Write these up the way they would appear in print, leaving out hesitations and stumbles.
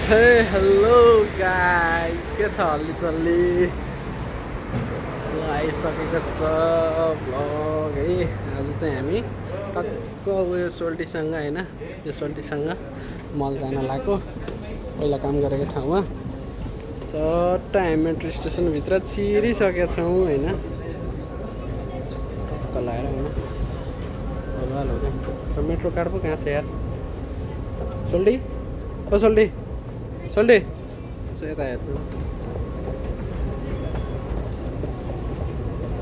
हे hello guys, के छ हल्ली आइसकेको छ भ्लग है। आज चाहिँ हामी टक्क उयो सोल्टीसँग होइन, यो सोल्टीसँग मल जान लागेको। पहिला काम गरेको ठाउँमा चट्ट हामी मेट्रो स्टेसनभित्र छिरिसकेका छौँ होइन। टक्क लगाएर होइन मेट्रो कार्ड पो कहाँ छ यार? सोल्टी ओ सोल्टी सोल्टी यता हेर्नु,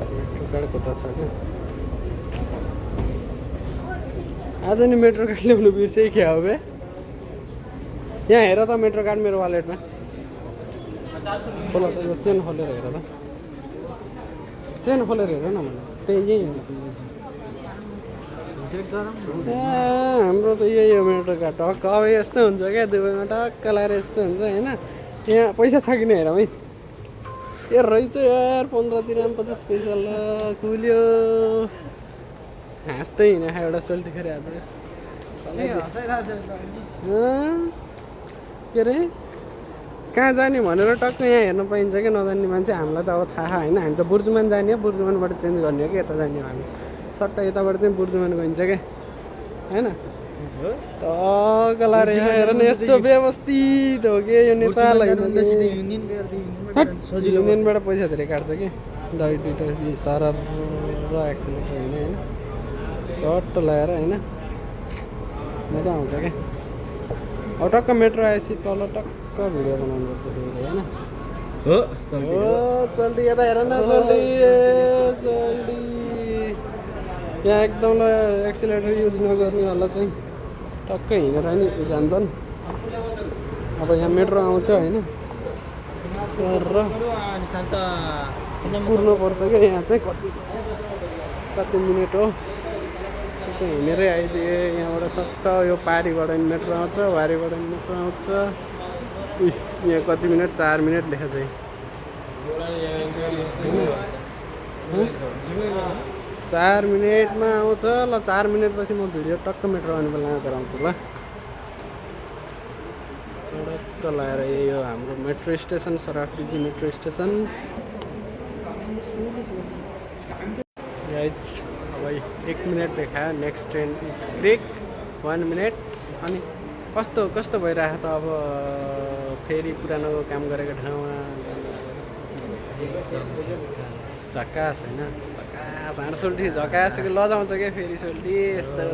मेट्रो कार्ड कता छ क्या? आज नि मेट्रो कार्ड ल्याउनु बिर्सेँ क्या हो बे? यहाँ हेर त मेट्रो कार्ड मेरो वालेटमा। खोल त, यो चेन खोलेर हेर त, चेन खोलेर हेर न मलाई। त्यही यही हाम्रो त यही हो मेट्रो कार्ड। टक्क अब यस्तो हुन्छ क्या, दुबईमा टक्क लगाएर यस्तो हुन्छ होइन। यहाँ पैसा छ कि हेरौँ है। ए रहेछ यार 15 दिरहम 50 पैसा। ल खुल्यो, हाँस्दै हिँडेको एउटा सोल्टी फेरि आज। के अरे कहाँ जाने भनेर टक्क यहाँ हेर्न पाइन्छ क्या। नजान्ने मान्छे हामीलाई त अब थाहा होइन। हामी त बुर्जुमान जाने हो, बुर्जुमानबाट चेन्ज गर्ने हो कि यता जाने हो हामी। सट्ट यताबाट चाहिँ बुर्जुमान गइन्छ क्या होइन। टक्क लाएर हेर न, यस्तो व्यवस्थित हो कि यो नेपाल होइन। युनियनबाट पैसा धेरै काट्छ कि डाइरेक्ट सरर र एक्सिलेटर होइन। सट्ट लगाएर होइन मजा आउँछ क्या। अब टक्क मेट्रो आएपछि तल टक्क भिडियो बनाउनु पर्छ होइन। हो चल्टी यता हेर न, चल्टी चल्टी यहाँ एकदम ल एक्सिलेटर युज नगर्नेवाला चाहिँ टक्क हिँडेर नि जान्छन्। अब यहाँ मेट्रो आउँछ होइन र कुर्नुपर्छ क्या। यहाँ चाहिँ कति मिनट हो चाहिँ हिँडेरै आइदिए। यहाँबाट सट्ट यो पारीबाट नि मेट्रो आउँछ, वारीबाट नि मेट्रो आउँछ। यहाँ कति मिनट? 4 मिनट लेखा चाहिँ 4 मिनटमा आउँछ। ल 4 मिनटपछि म भिडियो टक्क मेट्रो आउने बेलामा गराउँछु ल। सडक्क लगाएर यही हो हाम्रो मेट्रो स्टेसन, सराफडिजी मेट्रो स्टेसन। गाइज अब 1 मिनट देखायो, नेक्स्ट ट्रेन इज क्रिक 1 मिनट। अनि कस्तो भइरहेको त अब फेरि पुरानो काम गरेको ठाउँमा झकास होइन। झकास हाँड सोल्टी झकासको लजाउँछ क्या फेरि सोल्टी यस्तो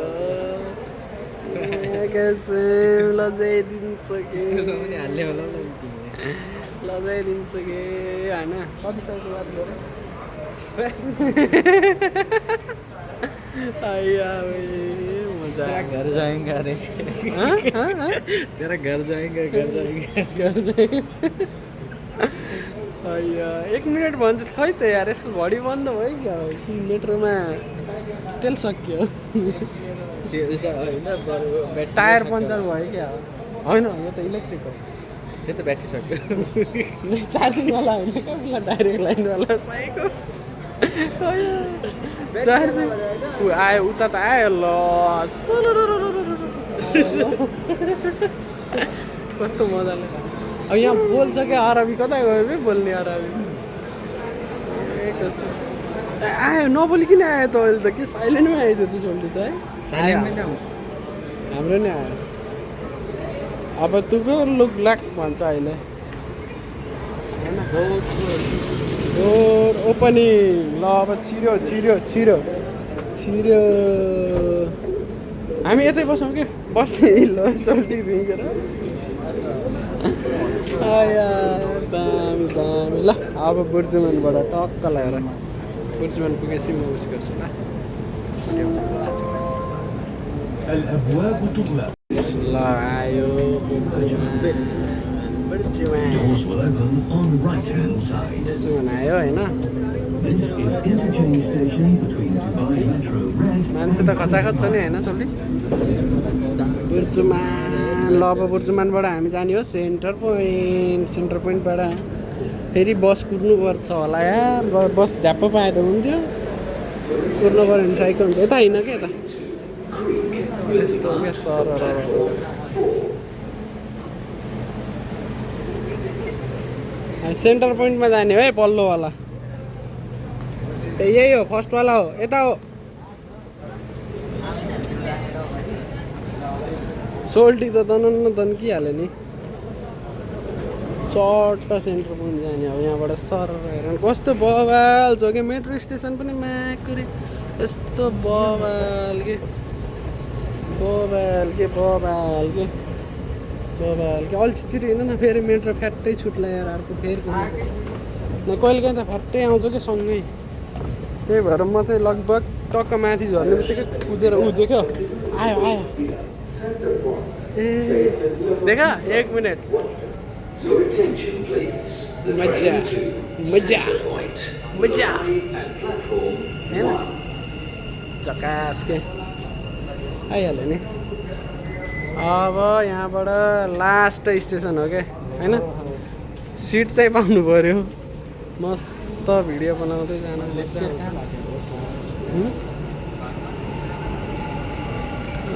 लजाइदिन्छ कि लजाइदिन्छ कि होइन। कति सालको बात गऱ्यो? तेरा घर जाएगा रे, तेरा घर जाएगा, घर जाएगा। 1 मिनट भन्छ खै त यार, यसको घडी बन्द भयो क्या हो कि मेट्रोमा तेल सक्यो? टायर पङ्चर भयो क्या होइन? यो त इलेक्ट्रिक हो, त्यो त ब्याट्री सक्यो। चार्जिङवाला होइन क्या, डाइरेक्ट लाइनवाला साइको चार्जिङ आयो उता त आयो। ल कस्तो मजाले अब यहाँ बोल्छ क्या अरबी। कता गयो बे बोल्ने अरबी? आयो नबोली किन आयो त अहिले त? के साइलेन्टमै आइदियो त सोल्टी त है? साइलेन्टमै हाम्रो नि आयो। अब तुको लुक ब्ल्याक भन्छ अहिले डोर ओपनिङ। ल अब छिर्यो छिर्यो छिर्यो छिर्यो। हामी यतै बसौँ कि बस्ने? ल सोल्टी भिजेर दामी दामी। ल अब बुर्जुमानबाट टक्क लगाएर बुर्जुमान पुगेपछि म उस गर्छु ल। ल आयो बुर्जुमान आयो होइन। मान्छे त खचाखच छ नि होइन सोल्टी? बुर्जुमान। ल अब बुर्जुमानबाट हामी जाने हो सेन्टर पोइन्टबाट फेरि बस कुर्नुपर्छ होला यार। बस झ्याप्प पाए त हुन्थ्यो, कुर्नु पऱ्यो भने साइकल हुन्छ। यता होइन क्या, यता यस्तो क्या सर। सेन्टर पोइन्टमा जाने है पल्लोवाला यही हो फर्स्टवाला हो यता हो सोल्टी त तन्किहाल्यो नि चट्ट सेन्टर पोइन्ट जाने अब यहाँबाट सर हेर कस्तो बवाल छ कि मेट्रो स्टेसन पनि माकुरी यस्तो बवाल के अल्छी छिटो हिँड्दैन न फेरि मेट्रो फ्याट्टै छुट्ला यार अर्को फेरि न कहिले काहीँ त फ्याट्टै आउँछ कि सँगै त्यही भएर म चाहिँ लगभग टक्क माथि झर्ने बित्तिकै कुदेर देख्यो आयो ए देखा 1 मिनट मजा होइन चकास के आइहाल्यो नि अब यहाँबाट लास्ट स्टेसन हो क्या होइन सिट चाहिँ पाउनु पऱ्यो मस्त भिडियो बनाउँदै जानु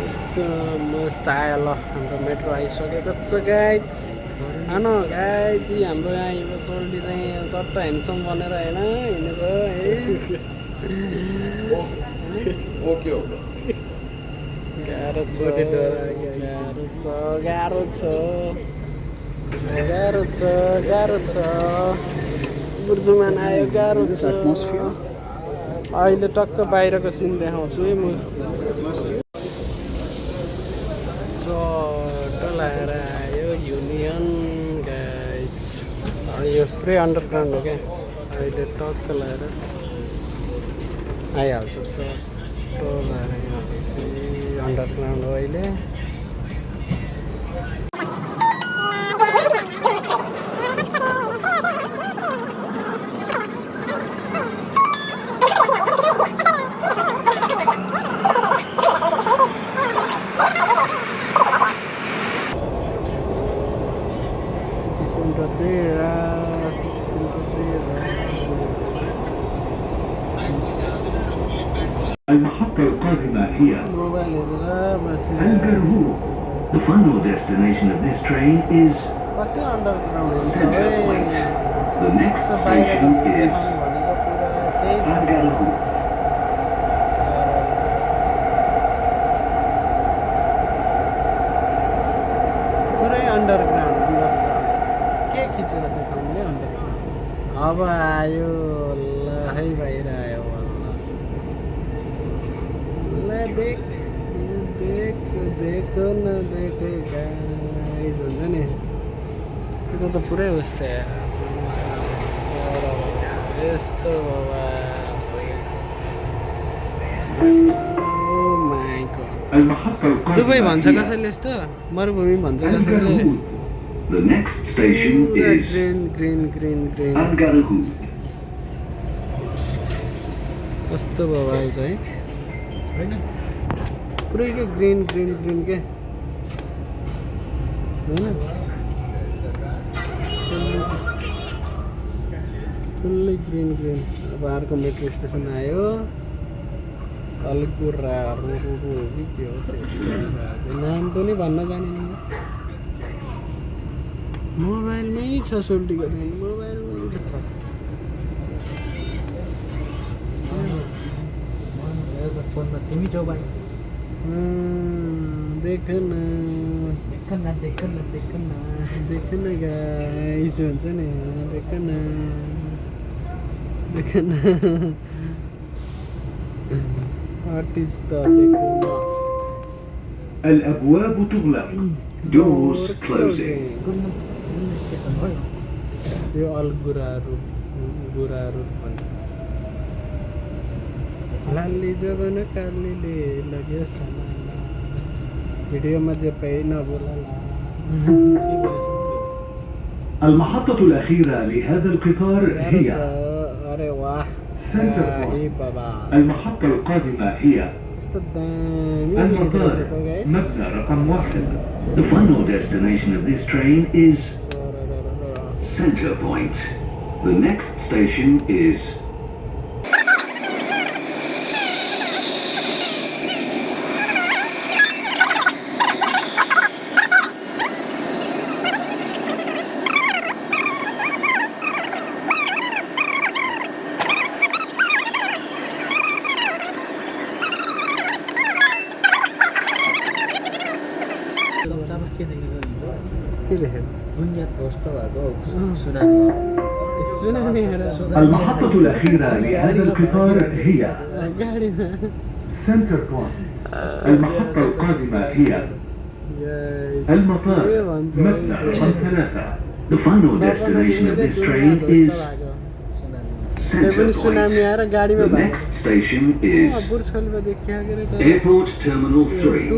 यस्तो मस्त आयो ल हाम्रो मेट्रो आइसकेको छ गाइज गाइज हाम्रो यहाँ यो सोल्टी चाहिँ चट्ट ह्यान्डसम बनेर होइन हिँडेछ है गाह्रो छ बुर्जुमान आयो गाह्रो छ अहिले टक्क बाहिरको सिन देखाउँछु है म चट्ट लगाएर आयो युनियन गाइज यो पुरै अन्डरग्राउन्ड हो क्या अहिले टक्क लगाएर आइहाल्छ चट्ट लगाएर अन्डरग्राउन्ड हो अहिले المحطة القادمة هي الجرهوب. The final destination of this train is Center Point. The next station is Algarve. पुरै अन्डरग्राउन्ड के खिचेर देखाउने अन्डरग्राउन्ड अब आयो ल है बाहिर आयो देखो न देखो गाइस हुन्छ नि त्यो त पुरै उस्तो यस्तो दुबई भन्छ कसैले यस्तो मरुभूमि भन्छ कसैले ग्रिन कस्तो बवाल छ है पुरै के ग्रिन के होइन फुल्लै ग्रिन अब अर्को मेट्रो स्टेसन आयो अलिपुरहरू हो कि के हो नाम पनि भन्न जानिन्न मोबाइलमै छ सोल्टी गर्ने मोबाइलमै छ फोनमा तिमी छौ भाइ देख न गाइस हुन्छ नि देख न आर्टिस्ट देखो الأبواب تغلق. Doors closing. यो अलगुराहरू भन्छ लाली जबन कालीले लग्यो सामान भिडियोमा जे पाइ नबोला المحطة الأخيرة لهذا القطار هي अरे वाह बाबा المحطة القادمة هي المطار مبنى رقم 1. The final destination of this train is Center Point. The next station is लेखेको हिजो के लेखेको दुनियाँ ध्वस्त भएको सुनामी सुनामी हेर المحطة الأخيرة لهذا القطار هي गाडीमा سنتر بوينت. المحطة القادمة هي المطار مبنى رقم 3. The final destination of this train is त्यही पनि Center सुनामी Point. आएर गाडीमा The भएको next station is बुर्ज खलिफा देखिया के अरे तर Airport Terminal 3.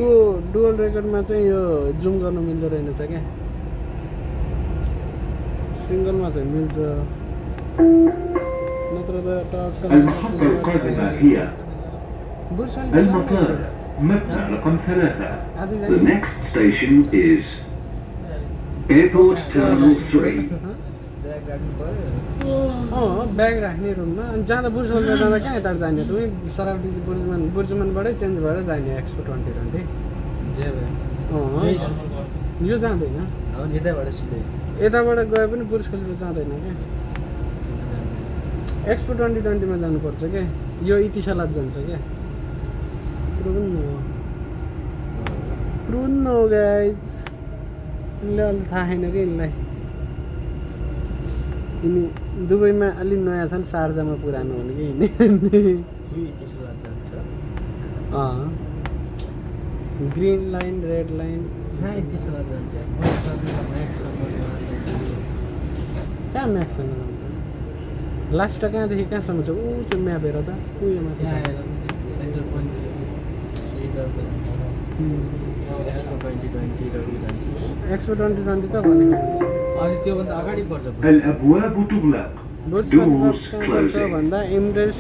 डुअल रेकर्डमा चाहिँ यो जुम गर्नु मिल्दो रहेनछ क्या सिङ्गलमा चाहिँ मिल्छ नत्र त टक्क المحطة القادمة هي बुर्ज खलिफा المطار مبنى رقم 3. आधी The जाने next station is Airport Terminal 3. Bag राख्नु पर्यो ब्याग राख्ने रुममा अनि जाँदा बुर्ज खलिफा जाँदा कहाँ यता जाने तुई सराउटी बुर्जमानबाटै चेन्ज भएर जाने एक्सपो 2020 जे भयो यो जाँदैन अब यतैबाट सिधै यताबाट गए पनि बुर्ज खलिफा जाँदैन क्या एक्सपो 2020 मा जानुपर्छ क्या यो इतिसालात जान्छ क्या प्रुन हो गाइज यिनले अलि थाहा छैन कि यिनलाई यिनी दुबईमा अलि नयाँ छन् शारजामा पुरानो हुने कि यिनी ग्रिन लाइन रेड लाइन कहाँ म्याक्ससँग जान्छ लास्ट कहाँदेखि कहाँसम्म छ ऊ त्यो म्याप हेर त ऊ यो माथि एक्सपो 2020 त भनेको अनि त्योभन्दा अगाडि पर्छ الأبواب تغلق. बुर्ज खलिफा Doors कहाँ पर्छ closing. भन्दा एमरेस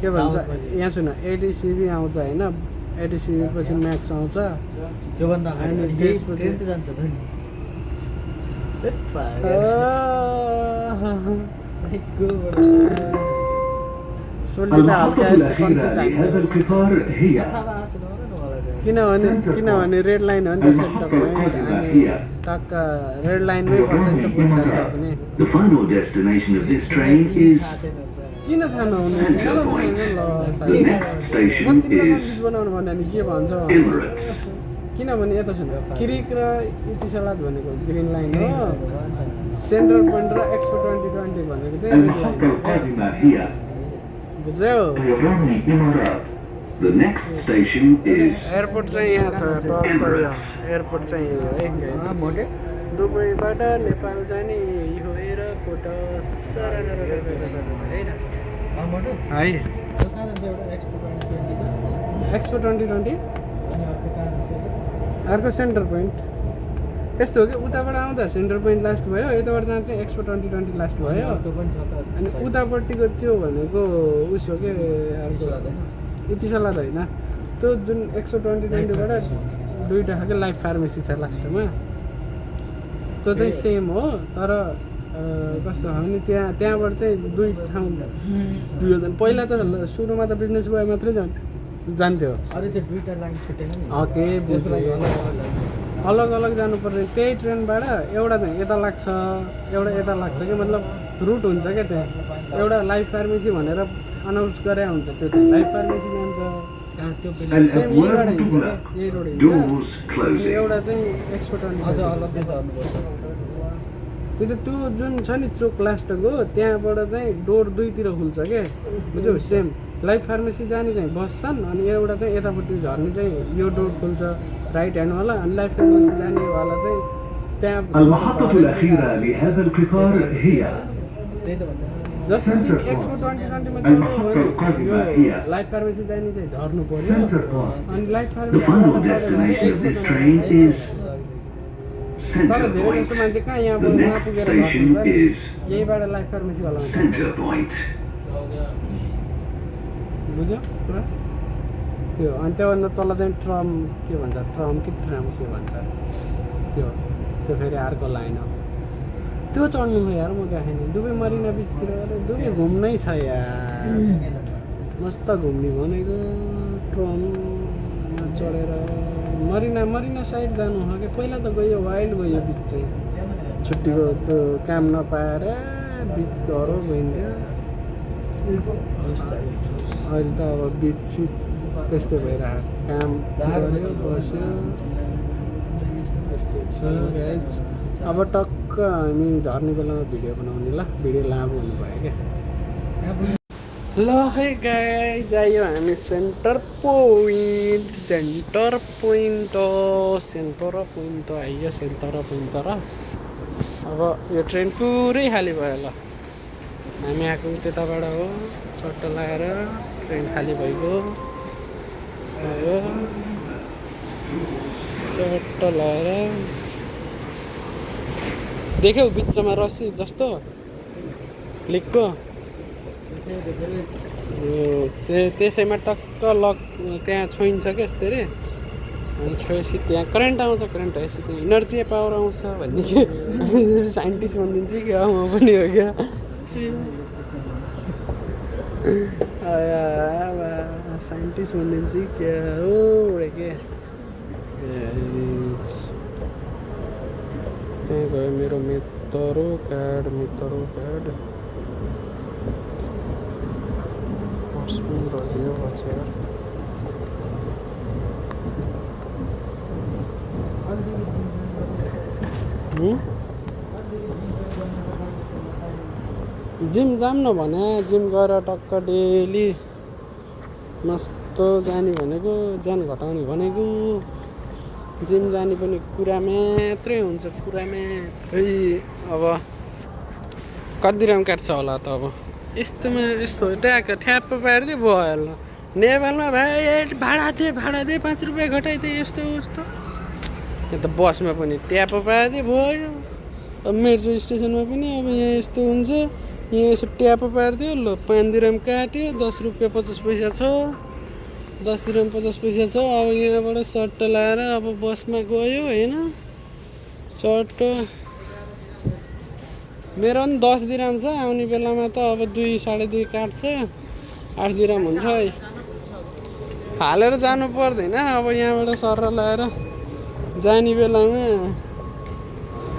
के भन्छ यहाँ सुन एडिसिबी आउँछ होइन एडिसिबी पछि म्याक्स आउँछ त्योभन्दा अगाडि अनि अनि त्यसपछि- ट्रेन त जान्छ त नि सोल्टीलाई हल्का المحطة यस्तो कम्ती الأخيرة لهذا चाहिन्छ القطار هي किनभने रेड लाइन हो नि त सेन्टर पोइन्ट अनि टक्क रेड लाइनमै पर्छ नि त बुर्ज खलिफा पनि The final destination of this train is किन थाहा नहुने मलाई त छैन ल the सायद next station म तिमीलाई is कन्फ्युज बनाउनु भन्यो भने के भन्छ Emirates. किनभने यता सुन किरिक र इतिसालात भनेको ग्रिन लाइन हो सेन्ट्रल पोइन्ट र एक्सपो 2020 भनेको चाहिँ रेड लाइन المحطة القادمة هي बुझ्यौ طيران الإمارات. The next station is airport चाहिँ यहाँ छ टक्क यो एयरपोर्ट चाहिँ यो है मोटे दुबईबाट नेपाल जाने यो एयरपोर्ट होइन मोटो है त्यो कहाँ जान्छ एउटा एक्सपो 2020 एक्सपो 2020 अनि अर्को कहाँ जान्छ अर्को सेन्टर पोइन्ट यस्तो हो कि उताबाट आउँदा सेन्टर पोइन्ट लास्ट भयो यताबाट जाँदा चाहिँ एक्सपो 2020 लास्ट भयो अर्को पनि छ त अनि उतापट्टिको त्यो भनेको उस हो कि इतिसालात होइन? इतिसालात होइन त्यो जुन एक्सपो 2020बाट दुईवटा खालको लाइफ फार्मेसी छ लास्टमा त्यो चाहिँ सेम हो तर कस्तो हो भने त्यहाँबाट चाहिँ दुई ठाउँ दुई पहिला त सुरुमा त बिजनेस बोय मात्रै जान्थ्यो अरे त्यो दुईटा लाइन छुटेन नि ओके बुझ्यो अलग अलग जानुपर्ने त्यही ट्रेनबाट एउटा चाहिँ यता लाग्छ एउटा यता लाग्छ कि मतलब रुट हुन्छ क्या त्यहाँ एउटा लाइफ फार्मेसी भनेर अनाउन्स गरे हुन्छ त्यो चाहिँ लाइफ फार्मेसी जान्छ त्यो सेम यहीँबाट الأبواب हिँड्छ تغلق. क्या, यही रोड हिँड्छ Doors अनि closing. एउटा चाहिँ एक्सपोर्ट अझ अलग्गै झर्नुपर्छ त्यो त त्यो जुन छ नि चोक लास्टको त्यहाँबाट चाहिँ डोर दुईतिर खुल्छ क्या बुझ्यौ सेम लाइफ फार्मेसी जाने चाहिँ बस्छन् अनि एउटा चाहिँ यतापट्टि झर्ने चाहिँ यो डोर खुल्छ राइट ह्यान्डवाला अनि लाइफ फार्मेसी जानेवाला चाहिँ त्यहाँ المحطة الأخيرة لهذا القطار هي त्यही त भन्दा जस्तो तिमी एक्सपो 2020 मा चल्यो भने यो लाइफ फार्मेसी जाने चाहिँ झर्नु पर्यो Center Point. अनि लाइफ The फार्मेसी final चल्यो भने destination of चाहिँ this train is तर Center धेरै Point. जस्तो मान्छे कहाँ The यहाँबाट next नपुगेर station झर्छ नि is यहीबाट लाइफ फार्मेसीवाला हुन्छ Center Point. बुझ्यो कुरा त्यो अनि त्योभन्दा तल चाहिँ ट्रम के भन्छ ट्रम कि ट्राम के भन्छ त्यो त्यो फेरि अर्को लाइन हो त्यो चढ्नु हो यार म गएको छैन दुबई मरिना बिचतिर गएर दुबई घुम्नै छ यार मस्त घुम्ने भनेको ट्रममा चढेर मरिना साइड जानु हो कि पहिला त गयो वाइल्ड गयो बिच चाहिँ छुट्टीको त्यो काम नपाएर बिच डह्रो गइन्थ्यो अहिले त अब बिच सिच त्यस्तै भइरहेको काम गऱ्यो बस्यो अब टक्क हामी झर्ने बेलामा भिडियो बनाउने ल भिडियो लामो हुनुभयो क्या ल है गाइज आयो हामी सेन्टर पोइन्ट आइयो सेन्टर पोइन्ट र अब यो ट्रेन पुरै खाली भयो ल हामी आएको त्यताबाट हो चट्ट लगाएर ट्रेन खाली भइगयो चट्ट लगाएर देख्यौ बिचमा रस्सी जस्तो लिकको त्यसैमा टक्क लक त्यहाँ छोइन्छ क्या यसरी अनि छोएपछि त्यहाँ करेन्ट आउँछ करेन्ट आएपछि त्यो इनर्जी पावर आउँछ भन्ने कि साइन्टिस्ट भनिदिन्छु क्या म पनि हो क्या साइन्टिस्ट भनिदिन्छु क्या हो के त्यहाँ गयो मेरो मित्रको कार्ड हस्पिटल बज्यो बसेर जिम जाऊँ न भने जिम गएर टक्क डेली मस्त जाने भनेको ज्यान घटाउने भनेको जिम जाने पनि कुरा मात्रै हुन्छ पुरा मात्रै अब कति राम काट्छ होला त अब यस्तोमा यस्तो ट्याक्क ठ्याप्प पारिदियो भयो नेपालमा भाइ भाडा दे 5 रुपियाँ घटाइदिए यस्तो उस्तो यहाँ त बसमा पनि ट्याप्प पारिदियो भयो अब मेट्रो स्टेसनमा पनि अब यहाँ यस्तो हुन्छ यहाँ यसो ट्याप्प पारिदियो ल 5 दिराम काट्यो 10 रुपियाँ 50 पैसा छ 10 दिराम 50 पैसा छ अब यहाँबाट सट्ट लाएर अब बसमा गयो होइन चट्ट मेरो पनि 10 दिराम छ आउने बेलामा त अब 2 2.5 काट्छ 8 दिराम हुन्छ हालेर जानु पर्दैन अब यहाँबाट सर लाएर जाने बेलामा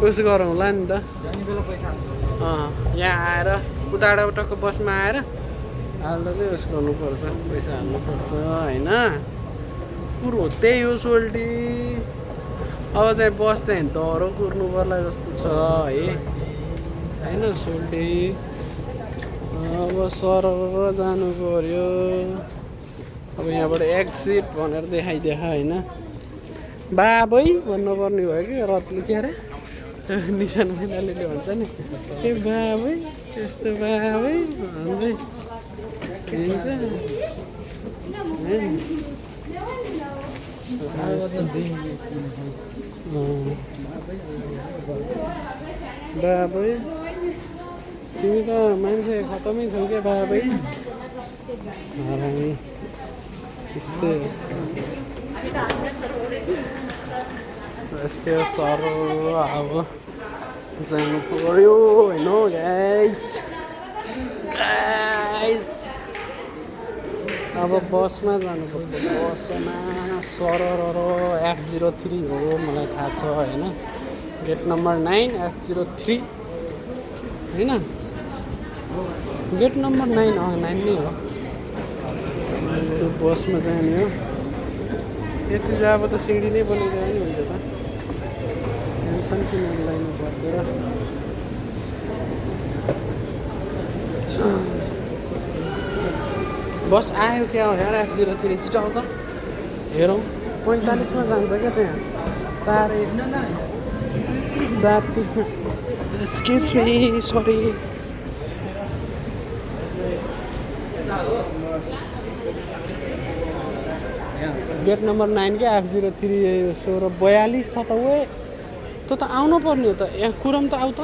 उस गरौँला नि त यहाँ आएर उताबाट टक्क बसमा आएर हाल्दा चाहिँ उस गर्नुपर्छ पैसा हाल्नुपर्छ होइन कुरो त्यही हो सोल्टी अब चाहिँ बस चाहिँ डह्रो कुर्नु पर्ला जस्तो छ है होइन सोल्टी अब सर जानु पर्यो अब यहाँबाट एक्जिट भनेर देखाइदिए होइन बाबै भन्नुपर्ने भयो कि रथ लेखेर निशान मैनालीले भन्छ नि ए बाबै त्यस्तो बाबै भन्दै हिँड्छ बाबै तिमी त मान्छे खतमै छौ क्या बाबै यस्तै यस्तै सर अब जानु पर्यो होइन गाइस अब बसमा जानुपर्छ बसमा सरर F03 हो मलाई थाहा छ होइन गेट नम्बर 9 F03 होइन गेट नम्बर 9 9 नै हो बसमा जाने हो यति चाहिँ अब त सिँढी नै बनाइदियो नि हुन्छ त टेन्सन किन लाइनु पर्थ्यो र बस आयो क्या हो यार F03 छिटाउ त हेरौँ 45 मा जान्छ क्या त्यहाँ 4 excuse me sorry gate number 9 क्या F03 42 छ त वे त्यो त आउनु पर्ने हो त यहाँ कुरम त आउ त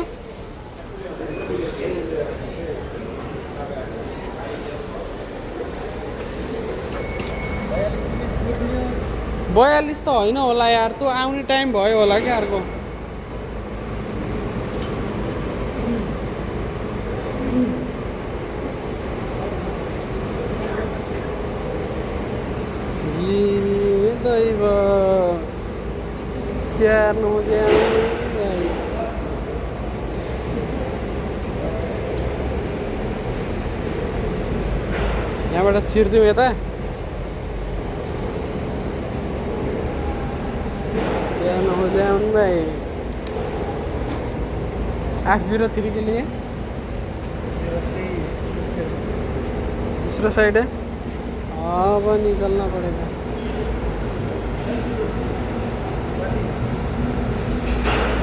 42 त होइन होला यार त्यो आउने टाइम भयो होला क्या अर्को दैव च्यार्नु यहाँबाट छिर्दिउँ यता क्या हो जाए उन भाई 803 के लिए दूसरा साइड है, अब निकलना पड़ेगा।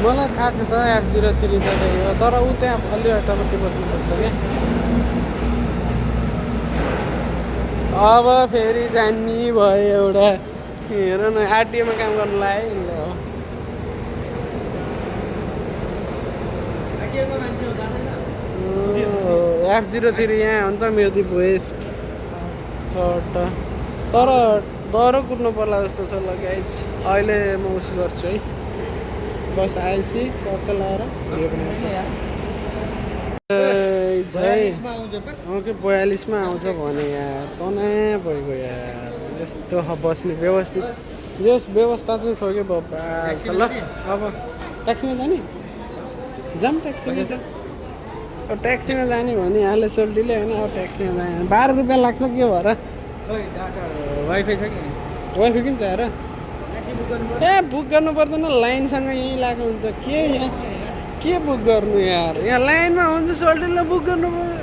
मलाई थाहा थियो त 803 जाँदा, तर ऊ त्यहाँ अलि यतापट्टि बस्नुपर्छ क्या। अब फेरि जान्नी भयो एउटा, हेर न आरटिओमा काम गर्नु लाग्यो ल। आइटिएमको मान्छे हो जाँदैन 803 यहाँ हो नि त मिर्दीप वेस्ट सर्ट, तर डह्रो कुद्नु पर्ला जस्तो छ ल गाइज। अहिले म उस गर्छु है, बस आएपछि टक्क लाएर भिडियो बनाउँछु। बयालिसमा आउँछ त। ओके 42मा आउँछ भने यार तनै भइगयो यार, यस्तो बस्ने व्यवस्थित यस व्यवस्था चाहिँ छ कि बाबा छ ल। अब ट्याक्सीमा जाने, जाऊँ ट्याक्सीमा जाऊँ। अब ट्याक्सीमा जाने भने यहाँले सोल्टीले होइन, अब ट्याक्सीमा जाने 12 रुपियाँ लाग्छ के भएर। खै डाटा वाइफाई छ कि वाइफाई किन चाहिएर बुक गर्नु ए बुक गर्नु पर्दैन, लाइनसँग यहीँ लगाएको हुन्छ। के यहाँ के बुक गर्नु यार, यहाँ लाइनमा हुन्छ सोल्टीले बुक गर्नु पर्यो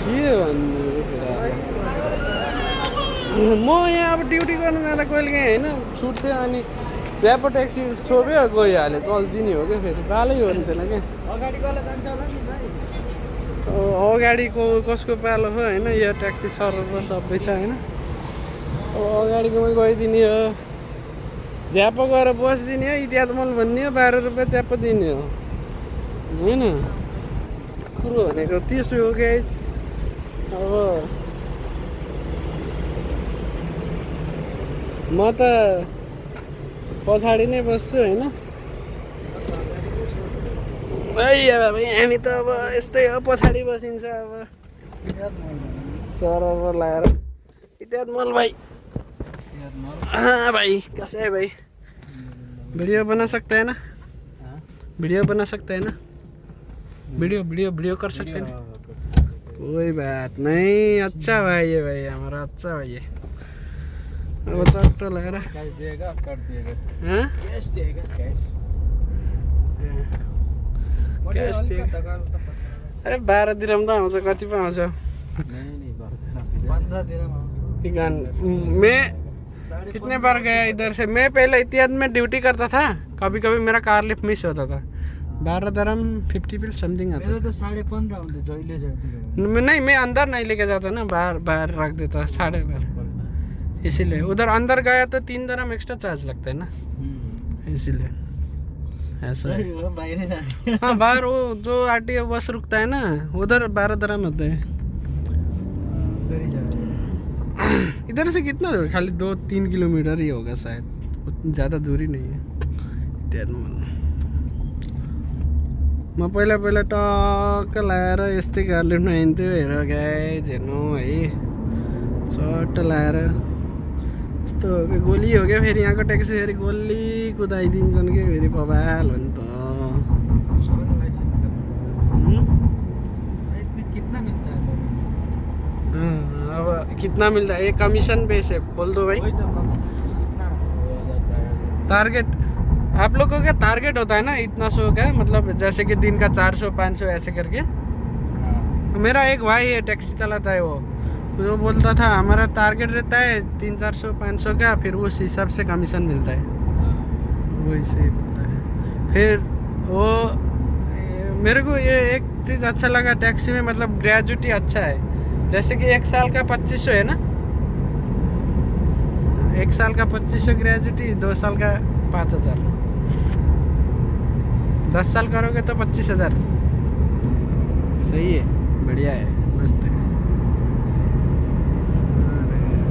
के भन्नु कुरा। म यहाँ अब ड्युटी गर्नु जाँदा कहिले काहीँ होइन छुट्थ्यो, अनि ज्यापो ट्याक्सी छोड्यो गइहाल्यो, चल्दिने हो क्या। फेरि बालै हो नि त्यसलाई क्या। अगाडिकोलाई जान्छ होला नि भाइ। अगाडिको कसको पालो हो होइन, यो ट्याक्सी सरर सबै छ होइन। अब अगाडिकोमा गइदिने हो, झ्यापो गएर बसिदिने हो, इत्यादि मल भन्ने हो, 12 रुपियाँ च्याप्पो दिने हो होइन। कुरो भनेको त्यसो हो गाइज। अब म त पछाडि नै बस्छु होइन। हामी त अब यस्तै हो, पछाडि बसिन्छ। अब सरर लगाएर इत्यादि मल भाइ। हाँ भाई कैसे है भाई, वीडियो बना सकते हैं ना, वीडियो बना सकते हैं ना, वीडियो वीडियो वीडियो कर सकते हैं ना, कोई बात नहीं। अच्छा भाई है भाई हमारा, अच्छा भाई है। अब चट्टो लगाएर कैश दिएगा कर दिएगा, हाँ कैश दिएगा कैश कैश दिएगा। अरे 12 दिरहम त आउँछ, कति पो आउँछ। 15 दिरहम मैं कितने बार गया इधर से। मैं पहले इत्यादि में ड्यूटी करता था, कभी कभी मेरा कार लिफ्ट मिस होता था। 12 दिरहम 50 बिल समथिंग आता मेरो त 15.5 हुन्थ्यो जहिले जहिले। था। नहीं मैं अंदर नहीं लेके जाता ना, बाहर बाहर रख देता 12.5, इसीलिए उधर अंदर गया तो 3 दिरहम एक्स्ट्रा चार्ज लगता है ना, इसीलिए ऐसा है। बाहिर जाने हाँ बाहर वो जो आरटीओ बस रुकता है ना, उधर 12 दिरहम होता है। इधर से कितना दूर, खाली 2-3 किलोमीटर ही होगा शायद, ज़्यादा दूरी नहीं है। म पहिला पहिला टक्क लगाएर यस्तै कार लिफ्टमा हिँड्थ्यो। हेर गाइज हेर्नु है, चट्ट लगाएर यस्तो हो क्या, गोली हो क्या। फेरि यहाँको ट्याक्सी फेरि गोली कुदाइदिन्छन् कि फेरि बबाल हो नि त। कितना मिलता है? अब कितना मिलता है, ये कमीशन बेस है, बोल दो भाई। टारगेट आप लोग को क्या टारगेट होता है ना, इतना सो का मतलब, जैसे कि दिन का 400-500 ऐसे करके। मेरा एक भाई है टैक्सी चलाता है, वो बोलता था हमारा टारगेट रहता है 300-400-500 का, फिर उस हिसाब से कमीशन मिलता है, वो ऐसे ही बोलता है। फिर वो मेरे को ये एक चीज़ अच्छा लगा टैक्सी में, मतलब ग्रेजुटी अच्छा है। जैसे कि 1 साल का 2500 है ना, 1 साल का 2500 ग्रेजुटी, 2 साल का 5000, 10 साल करोगे तो 25,000। सही है, बढ़िया है, मस्त है।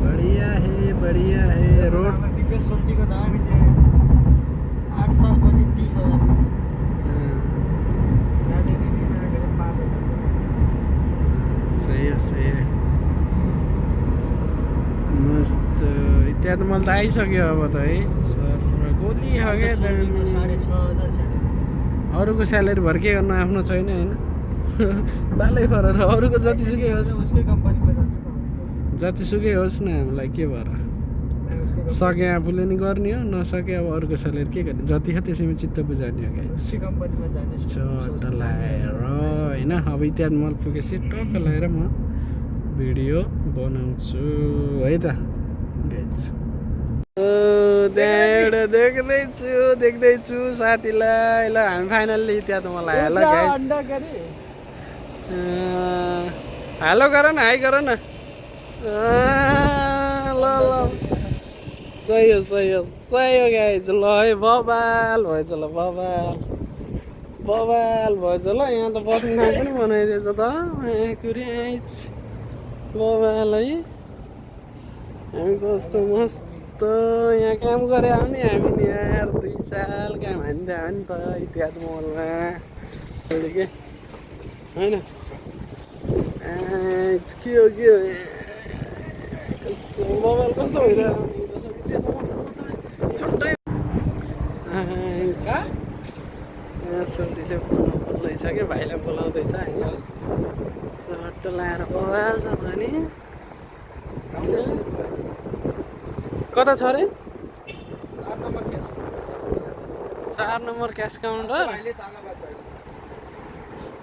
अरे बढ़िया है रोड। दिग्गज सोल्टीको दामी चाहिँ 8 सालपछि 30,000 सही है मस्त। इत्यादि मैले त आइसक्यो अब त है सर, गोली हो क्या। 6,500 स्यालेरी। अरूको स्यालेरी भर्के गर्न आफ्नो छैन होइन। बालै फरक, अरूको जतिसुकै होस्, उसकै कम्पनीमा जान्छ। जतिसुकै होस् न, हामीलाई के भएर। उसकै सके आफूले नि गर्ने हो नसके अब अर्को सलेर के गर्ने जति छ त्यसैमा चित्त बुझाउने हो गाइज कम्पनीमा जाने चट्ट लगाएर होइन अब इत्यादि मल पुगेपछि टक्क लगाएर म भिडियो बनाउँछु है त गाइज त्यहाँबाट देख्दैछु साथीलाई ल हामी फाइनल्ली त्यहाँ त मलाई हाल गाइज अन्डा गरे हेलो गर न हाई गर न ल सही हो गाइज ल है बबाल भएछ ल बबाल भएछ ल यहाँ त बस्ने ठाउँ पनि बनाइदिएछ त कुरेच बबाल है हामी कस्तो मस्त यहाँ काम गरे हो नि हामी नि यार 2 साल काम हान्थ्यो हो नि त इत्यादि मलमा के होइन के हो मोबाइल कस्तो भइरहेको छुट्टै सोल्टीले बोल्दैछ कि भाइलाई बोलाउँदैछ होइन चट्ट लाएर मोबाइल छ भने कता छ अरे 4 नम्बर क्यास काउन्टर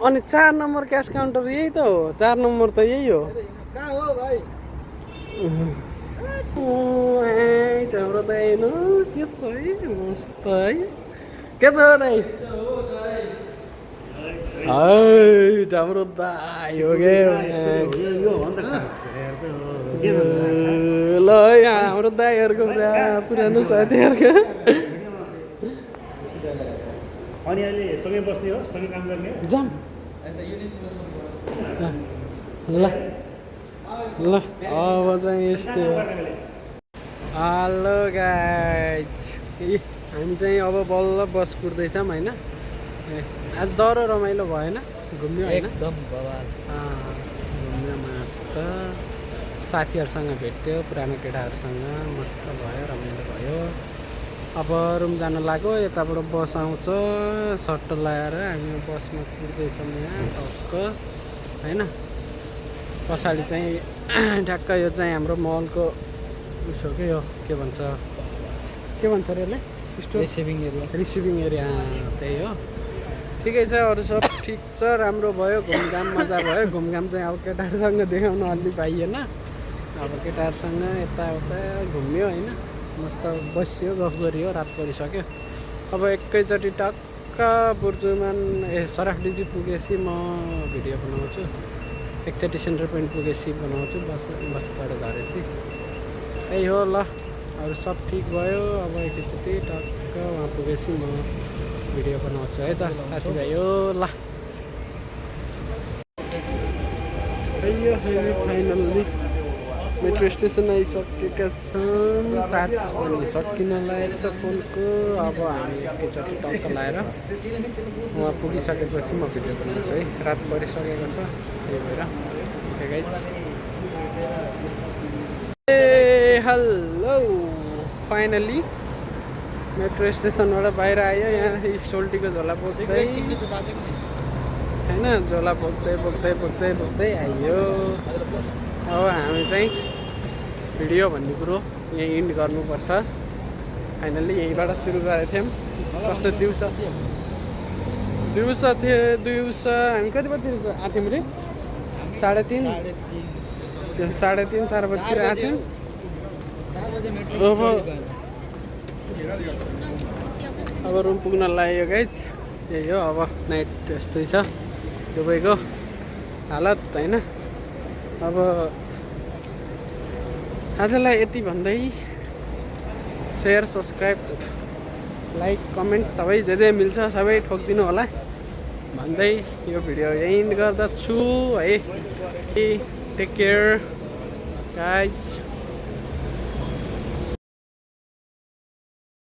अनि 4 नम्बर क्यास काउन्टर यही त हो 4 नम्बर त यही हो कहाँ हो भाइ हाम्रो दाइ न के छ है मस्त है के छ दाइ हाम्रो दाइ हो के ल है हाम्रो दाइहरूको पुरानो साथीहरूको अनि अहिले सँगै बस्ने हो सँगै काम गर्ने हो जाम ल ल अब चाहिँ यस्तै हो हेलो गाइज हामी चाहिँ अब बल्ल बस कुर्दैछौँ होइन आज डह्रो रमाइलो भएन घुम्यो होइन एकदम बवाल घुम्यो मस्त साथीहरूसँग भेट्यो पुरानो केटाहरूसँग मस्त भयो रमाइलो भयो अब रुम जान लाग्यो यताबाट बस आउँछ सट्ट लगाएर हामी बसमा कुर्दैछौँ यहाँ टक्क होइन पछाडि चाहिँ ठ्याक्क यो चाहिँ हाम्रो मलको उसो के हो के भन्छ अरे यसलाई स्टोर रिसिभिङ एरिया त्यही हो ठिकै छ अरू सब ठिक छ राम्रो भयो घुमघाम मजा भयो घुमघाम चाहिँ अब केटाहरूसँग देखाउन अलि पाइएन अब केटाहरूसँग यताउता घुम्यो होइन मस्त बस्यो गफ गरियो रात परिसक्यो अब एकैचोटि टक्क बुर्जुमान सराफडिजी पुगेपछि म भिडियो बनाउँछु एकचोटि सेन्टर पोइन्ट पुगेपछि बनाउँछु बसबाट झरेपछि त्यही हो ल अरू सब ठिक भयो अब एकैचोटि टक्क वहाँ पुगेपछि म भिडियो बनाउँछु है त साथीभाइ हो ल फाइनल्ली मेट्रो स्टेसन आइसकेका छौँ चार्ज पनि सकिन लागेको छ फोनको अब हामी एकैचोटि टक्क लगाएर वहाँ पुगिसकेपछि म भिडियो बनाउँछु है रात परिसकेको छ त्यही भएर गाइज हेलो फाइनली मेट्रो स्टेसनबाट बाहिर आयो यहाँ सोल्टीको झोला बोक्दै होइन झोला बोक्दै आइयो अब हामी चाहिँ भिडियो भन्ने कुरो यहाँ इन्ड गर्नुपर्छ फाइनल्ली यहीँबाट सुरु गरेको थियौँ कस्तो दिउँसो हामी कति बजीतिर आएको थियौँ रे 3:30 4 बजीतिर आएको थियौँ अब रुम पुग्न लाग्यो गाइज यही हो अब नाइट यस्तै छ दुबईको हालत होइन अब आजलाई यति भन्दै सेयर सब्सक्राइब लाइक कमेन्ट सबै जे मिल्छ सबै ठोकिदिनु होला भन्दै यो भिडियो यहीँ गर्दछु है टेक केयर गाइज